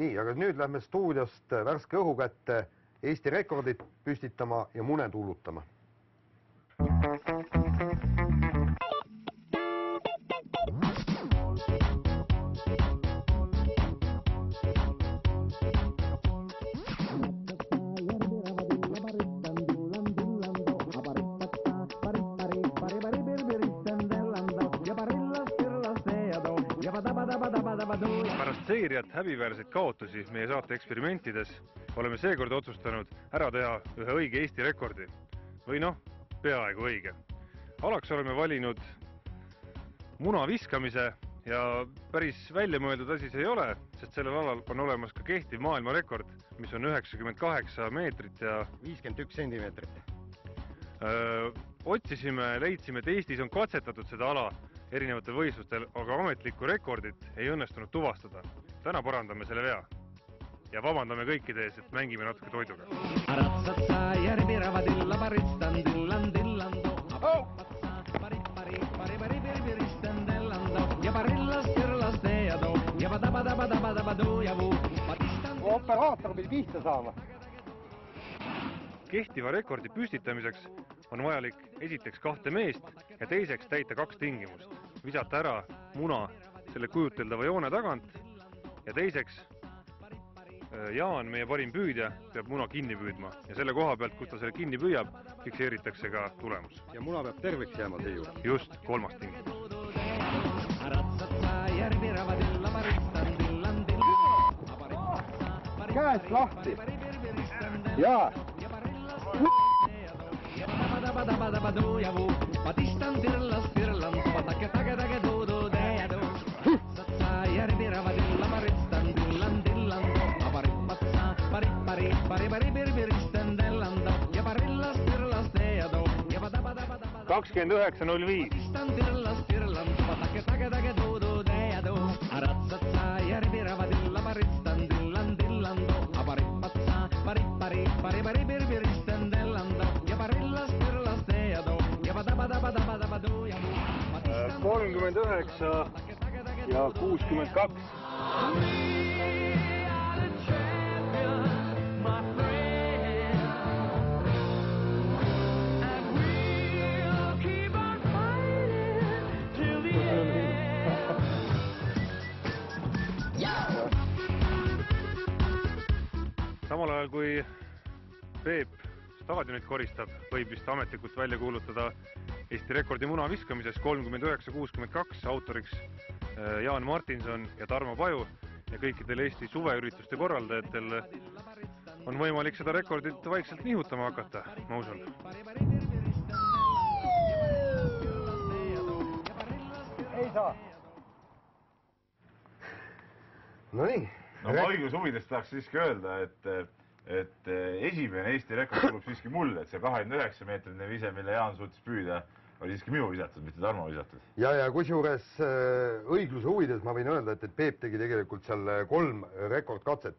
Nii, aga nüüd lähme stuudiost värske õhu kätte Eesti rekordit püstitama ja mune tuulutama. Pärast seeriat häbiväärseid kaotusi meie saate eksperimentides oleme seekord otsustanud ära teha ühe õige Eesti rekordi. Või noh, peaaegu õige. Alaks oleme valinud muna viskamise ja päris välja mõeldud asi see ei ole, sest sellel alal on olemas ka kehtiv maailmarekord, mis on 98 meetrit ja 51 sentimeetrit. Otsisime, leidsime, et Eestis on katsetatud seda ala erinevatel võistlustel, aga ametlikku rekordit ei õnnestunud tuvastada. Täna parandame selle vea ja vabandame kõikide ees, et mängime natuke toiduga. Operaator pidi pihta saama. Kehtiva rekordi püstitamiseks on vajalik esiteks 2 meest ja teiseks täita 2 tingimust. Visata ära muna selle kujuteldava joone tagant ja teiseks Jaan, meie parim püüdja, peab muna kinni püüdma ja selle koha pealt, kus ta selle kinni püüab, fikseeritakse ka tulemus. Ja muna peab terveks jääma seejuures. Just, 3. tingimus. Käest lahti. Jaa. Kakskümmend 9.05. Kolmkümmend 9 ja 62. Samal ajal kui Peep staadionit koristab, võib vist ametlikult välja kuulutada Eesti rekordi muna viskamises 39.62, autoriks Jaan Martinson ja Tarmo Paju ja kõikidel Eesti suveürituste korraldajatel on võimalik seda rekordit vaikselt nihutama hakata, ma usun. Ei saa. No nii. No ma õigus huvides tahaks siiski öelda, et esimene Eesti rekord tuleb siiski mulle, et see 29 meetrine vise, mille Jaan suutis püüda, oli siiski minu visatud, mitte Tarmo visatud. Ja kusjuures õigluse huvides ma võin öelda, et Peep tegi tegelikult seal 3 rekordkatset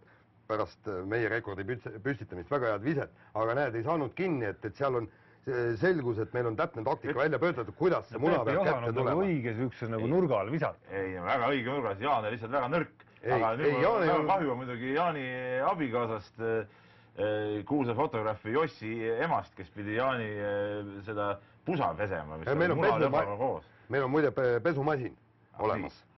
pärast meie rekordi püstitamist, väga head viset, aga näed, ei saanud kinni, et seal on selgus, et meil on täpne taktika välja pöötatud, kuidas see muna peab kätte tulema. Õige üks nagu nurga all visata. Ei, väga õige nurga, Jaan oli lihtsalt väga nõrk. Aga nüüd on väga kahju muidugi Jaani abikaasast, kuulsa fotograafi Jossi emast, kes pidi Jaani seda pusa pesema, mis on muna lõpama koos. Meil on muide pesumasin olemas.